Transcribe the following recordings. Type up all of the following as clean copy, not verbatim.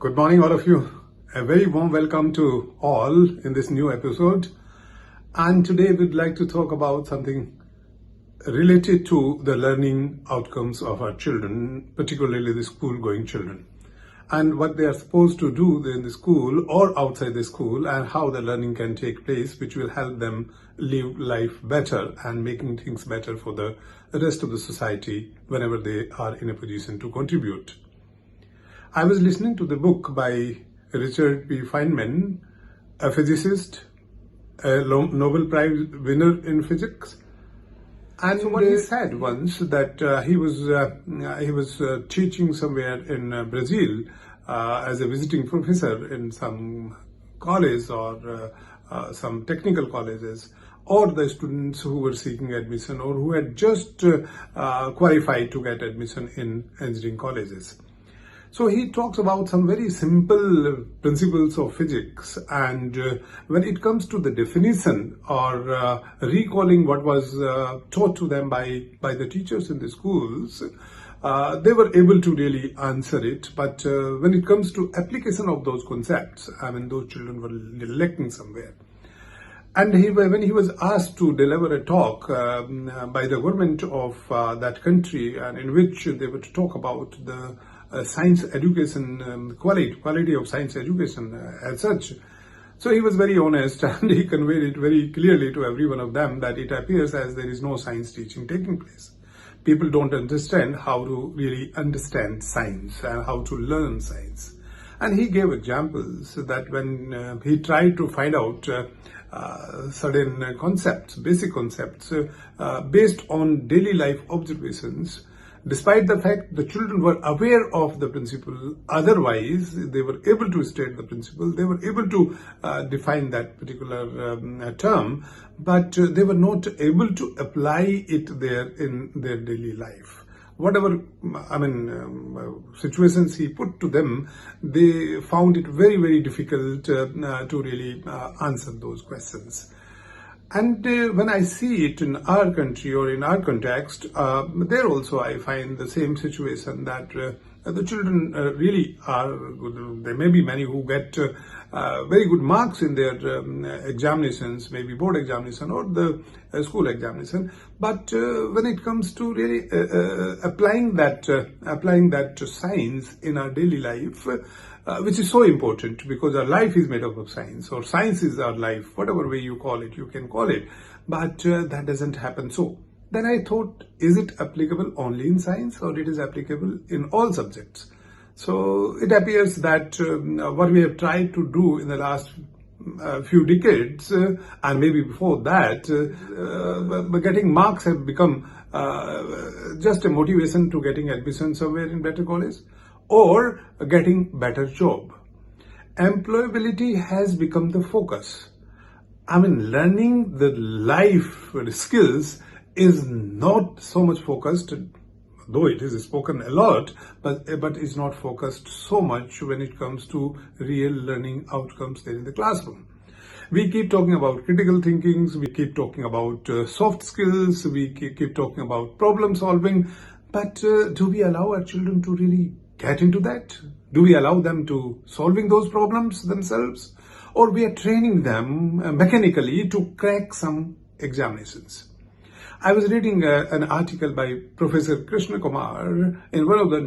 Good morning, all of you. A very warm welcome to all in this new episode. And today we'd like to talk about something related to the learning outcomes of our children, particularly the school-going children, and what they are supposed to do in the school or outside the school, and how the learning can take place, which will help them live life better and making things better for the rest of the society whenever they are in a position to contribute. I was listening to the book by Richard P. Feynman, a physicist, a Nobel Prize winner in physics. And what he said once that he was teaching somewhere in Brazil as a visiting professor in some college or some technical colleges, or the students who were seeking admission or who had just qualified to get admission in engineering colleges. So he talks about some very simple principles of physics, and when it comes to the definition or recalling what was taught to them by the teachers in the schools, they were able to really answer it. But when it comes to application of those concepts, I mean, those children were lacking somewhere. And when he was asked to deliver a talk by the government of that country, and in which they were to talk about the science education, quality of science education as such. So he was very honest, and he conveyed it very clearly to every one of them that it appears as there is no science teaching taking place. People don't understand how to really understand science and how to learn science. And he gave examples that when he tried to find out certain concepts, basic concepts, based on daily life observations, despite the fact the children were aware of the principle, otherwise they were able to state the principle, they were able to define that particular term, but they were not able to apply it there in their daily life. Whatever, situations he put to them, they found it very, very difficult to really answer those questions. And when I see it in our country or in our context, there also I find the same situation that the children really are good. There may be many who get very good marks in their examinations, maybe board examination or the school examination. But when it comes to really applying that to science in our daily life, which is so important because our life is made up of science, or science is our life, whatever way you call it, you can call it. But that doesn't happen. So then I thought, is it applicable only in science, or it is applicable in all subjects? So it appears that what we have tried to do in the last few decades, and maybe before that, getting marks have become just a motivation to getting admission somewhere in better college, or getting better job. Employability has become the focus. Learning the life skills is not so much focused, though it is spoken a lot, but is not focused so much when it comes to real learning outcomes there in the classroom. We keep talking about critical thinking, we keep talking about soft skills, we keep talking about problem solving, but do we allow our children to really get into that? Do we allow them to solving those problems themselves? Or we are training them mechanically to crack some examinations? I was reading an article by Professor Krishna Kumar in one of the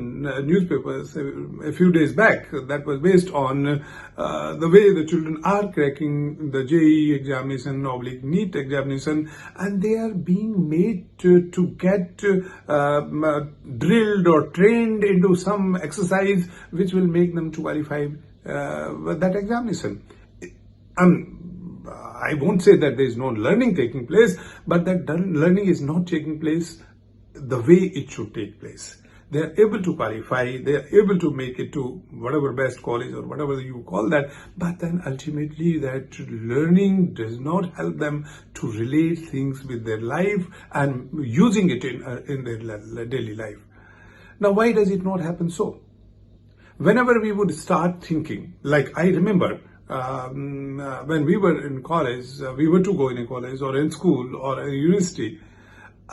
newspapers a few days back that was based on the way the children are cracking the JEE examination, NEET examination, and they are being made to get drilled or trained into some exercise which will make them to qualify that examination. I won't say that there is no learning taking place, but that learning is not taking place the way it should take place. They are able to qualify, they are able to make it to whatever best college or whatever you call that, but then ultimately that learning does not help them to relate things with their life and using it in their daily life. Now, why does it not happen so? Whenever we would start thinking, like I remember, when we were in college, we were to go in a college or in school or a university,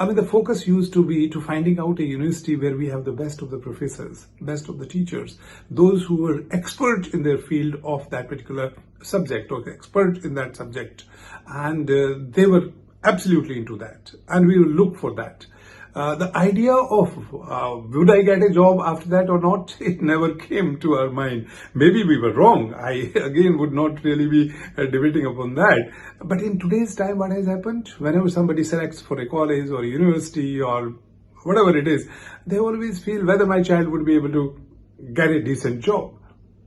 I mean, the focus used to be to finding out a university where we have the best of the professors, best of the teachers, those who were expert in their field of that particular subject or expert in that subject. And they were absolutely into that. And we will look for that. The idea of would I get a job after that or not, it never came to our mind. Maybe we were wrong. I again would not really be debating upon that. But in today's time, what has happened? Whenever somebody selects for a college or a university or whatever it is, they always feel whether my child would be able to get a decent job,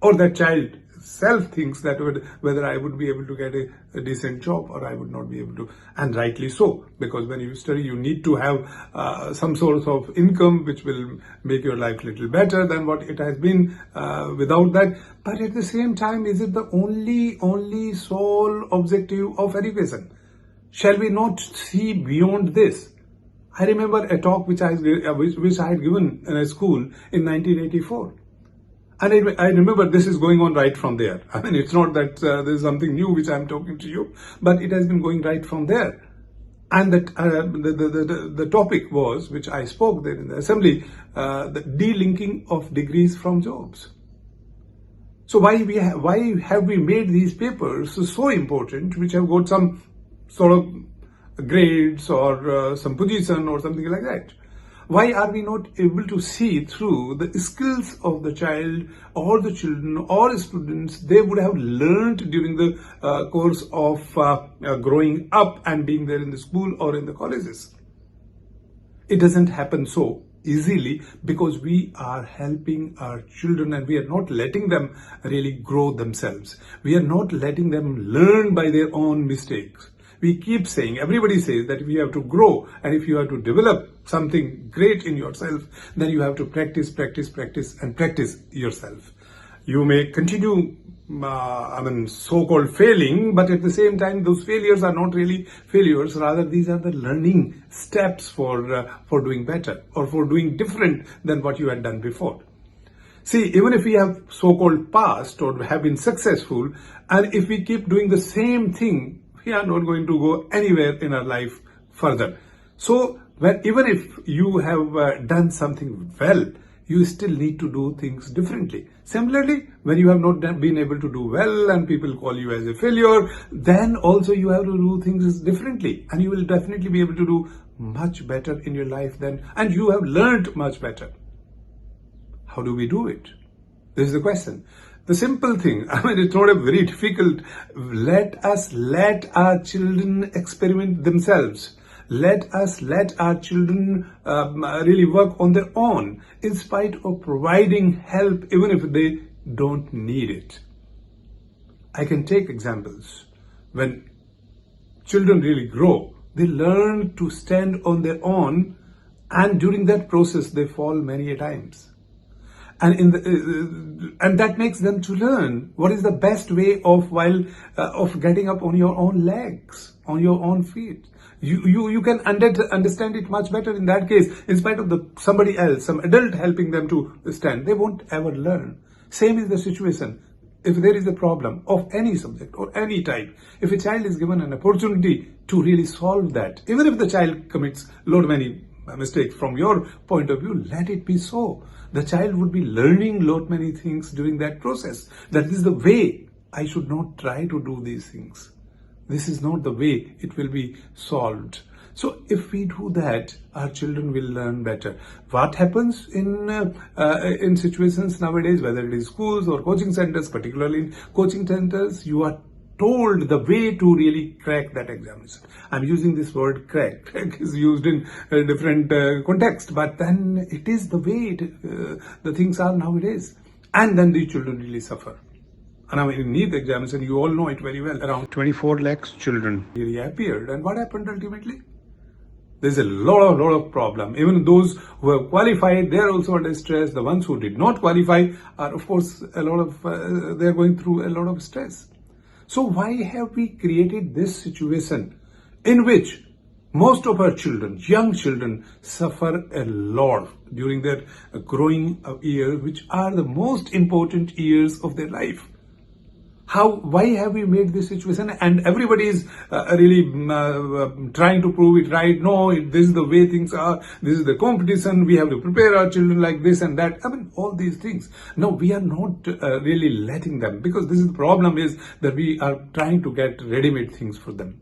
or that child self thinks that whether I would be able to get a decent job or I would not be able to, and rightly so, because when you study you need to have some source of income which will make your life a little better than what it has been without that. But at the same time, is it the only sole objective of education? Shall we not see beyond this? I remember a talk which I had given in a school in 1984. And I remember this is going on right from there. I mean, it's not that there's something new which I'm talking to you, but it has been going right from there. And that the topic was, which I spoke there in the assembly, the delinking of degrees from jobs. So why have we made these papers so important, which have got some sort of grades or some position or something like that? Why are we not able to see through the skills of the child or the children or students they would have learned during the course of growing up and being there in the school or in the colleges? It doesn't happen so easily because we are helping our children and we are not letting them really grow themselves. We are not letting them learn by their own mistakes. We keep saying, everybody says that if you have to grow and if you have to develop something great in yourself, then you have to practice yourself. You may continue, so-called failing, but at the same time, those failures are not really failures. Rather, these are the learning steps for doing better or for doing different than what you had done before. See, even if we have so-called passed or have been successful, and if we keep doing the same thing, we are not going to go anywhere in our life further. So, even if you have done something well, you still need to do things differently. Similarly, when you have not been able to do well and people call you as a failure, then also you have to do things differently. And you will definitely be able to do much better in your life then. And you have learned much better. How do we do it? This is the question. The simple thing, it's not a very difficult. Let our children experiment themselves. Let our children really work on their own, in spite of providing help, even if they don't need it. I can take examples. When children really grow, they learn to stand on their own, and during that process, they fall many a times. And and that makes them to learn what is the best way of getting up on your own legs, on your own feet. You can understand it much better in that case, in spite of somebody else, some adult helping them to stand. They won't ever learn. Same is the situation. If there is a problem of any subject or any type, if a child is given an opportunity to really solve that, even if the child commits many mistakes from your point of view, let it be so. The child would be learning many things during that process. That is the way. I should not try to do these things. This is not the way it will be solved. So if we do that, our children will learn better. What happens in situations nowadays, whether it is schools or coaching centers, particularly in coaching centers, you are told the way to really crack that examination. I'm using this word crack. Crack is used in a different context, but then it is the way the things are nowadays. And then the children really suffer. And in NEET examination, you all know it very well, around 24 lakhs children really appeared. And what happened ultimately? There's a lot of problem. Even those who have qualified, they're also under stress. The ones who did not qualify are, of course, they're going through a lot of stress. So why have we created this situation in which most of our children, young children, suffer a lot during their growing years, which are the most important years of their life? Why have we made this situation? And everybody is really trying to prove it right. No, this is the way things are. This is the competition. We have to prepare our children like this and that. I mean, all these things. No, we are not really letting them, because this is the problem, is that we are trying to get ready-made things for them.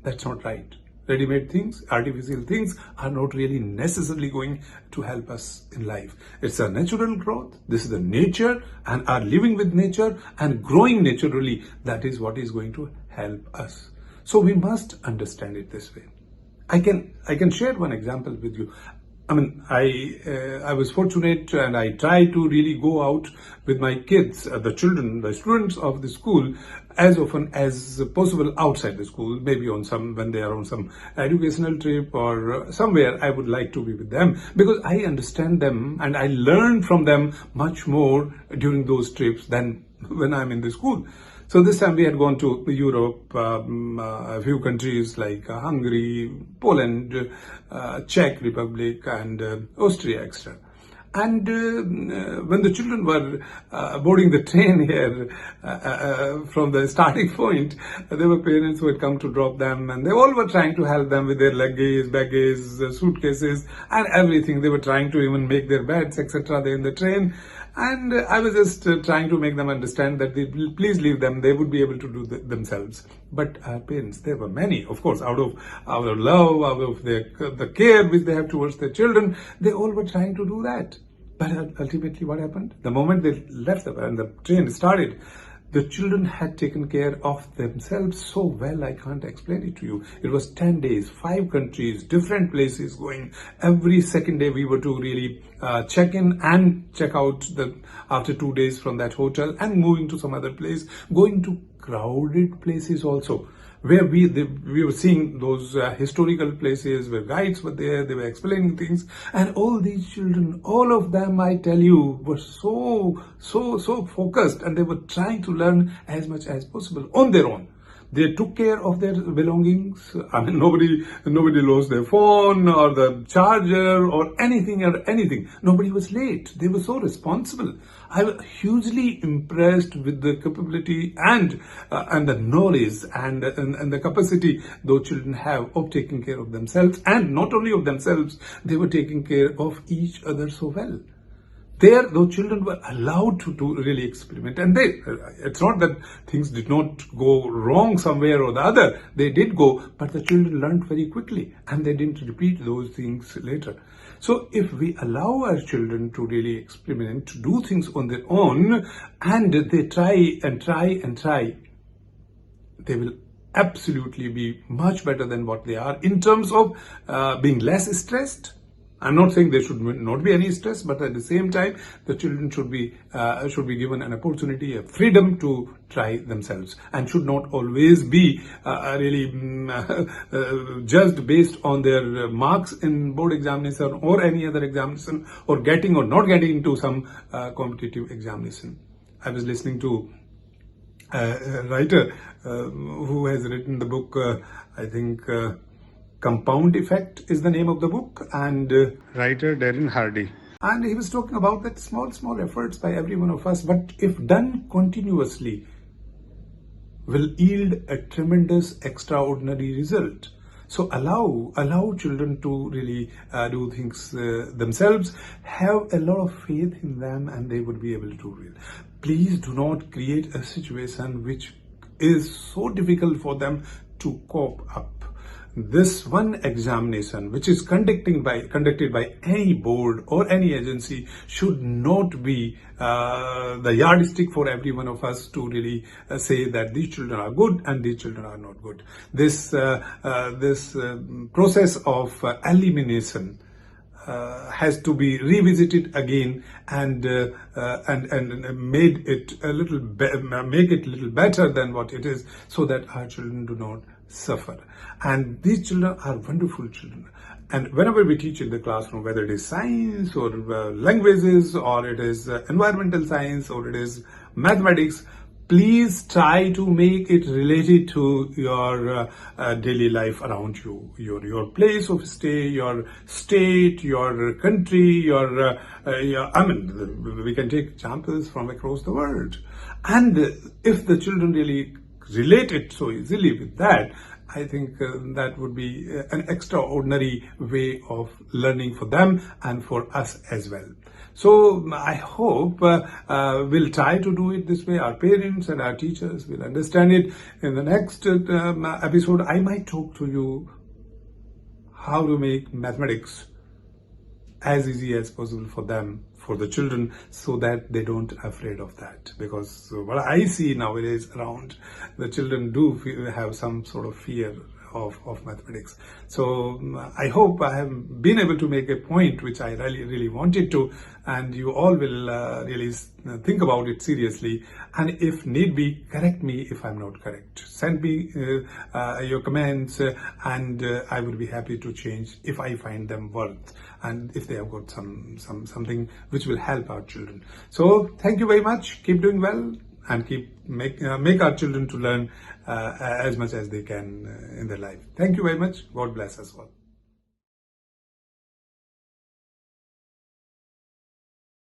That's not right. Ready-made things, artificial things are not really necessarily going to help us in life. It's a natural growth. This is the nature, and our living with nature and growing naturally, that is what is going to help us. So we must understand it this way. I can share one example with you. I mean, I was fortunate, and I try to really go out with my kids, the children, the students of the school, as often as possible outside the school, maybe when they are on some educational trip or somewhere. I would like to be with them, because I understand them and I learn from them much more during those trips than when I'm in the school. So this time we had gone to Europe, a few countries like Hungary, Poland, Czech Republic, and Austria, etc. And when the children were boarding the train here, from the starting point, there were parents who had come to drop them, and they all were trying to help them with their luggage, baggage, suitcases, and everything. They were trying to even make their beds, etc. there in the train. And I was just trying to make them understand that they please leave them. They would be able to do themselves. But our parents, there were many, of course, out of love, out of the care which they have towards their children, they all were trying to do that. But ultimately, what happened? The moment they left and the train started, the children had taken care of themselves so well, I can't explain it to you. It was 10 days, 5 countries, different places going. Every second day we were to really check in and check out after 2 days from that hotel, and moving to some other place, going to crowded places also, where we were seeing those historical places where guides were there, they were explaining things, and all these children, all of them, I tell you, were so focused, and they were trying to learn as much as possible on their own. They took care of their belongings. I mean, nobody lost their phone or the charger or anything. Nobody was late. They were so responsible. I was hugely impressed with the capability and the knowledge and the capacity those children have of taking care of themselves, and not only of themselves, they were taking care of each other so well. There, those children were allowed to really experiment, and it's not that things did not go wrong somewhere or the other. They did go, but the children learned very quickly, and they didn't repeat those things later. So if we allow our children to really experiment, to do things on their own, and they try, they will absolutely be much better than what they are in terms of being less stressed. I'm not saying there should not be any stress, but at the same time, the children should be given an opportunity, a freedom to try themselves, and should not always be really judged based on their marks in board examination or any other examination, or getting or not getting into some competitive examination. I was listening to a writer who has written the book, I think. Compound Effect is the name of the book, and writer Darren Hardy. And he was talking about that small efforts by every one of us, but if done continuously, will yield a tremendous, extraordinary result. So allow children to really do things themselves. Have a lot of faith in them, and they would be able to do it. Please do not create a situation which is so difficult for them to cope up. This one examination, which is conducted by any board or any agency, should not be the yardstick for every one of us to really say that these children are good and these children are not good. This process of elimination has to be revisited again, and made it a little make it a little better than what it is, so that our children do not suffer. And these children are wonderful children. And whenever we teach in the classroom, whether it is science or languages, or it is environmental science, or it is mathematics, please try to make it related to your daily life around you, your place of stay, your state, your country, I mean, we can take examples from across the world. And if the children really relate it so easily with that, I think that would be an extraordinary way of learning for them and for us as well. So I hope we'll try to do it this way. Our parents and our teachers will understand it. In the next episode, I might talk to you how to make mathematics as easy as possible for them, for the children, so that they don't afraid of that. Because what I see nowadays around, the children do have some sort of fear of mathematics. So I hope I have been able to make a point which I really wanted to, and you all will really think about it seriously, and if need be, correct me if I'm not correct. Send me your comments, and I would be happy to change if I find them worth, and if they have got something which will help our children. So thank you very much. Keep doing well, and make our children to learn as much as they can in their life. Thank you very much. God bless us all.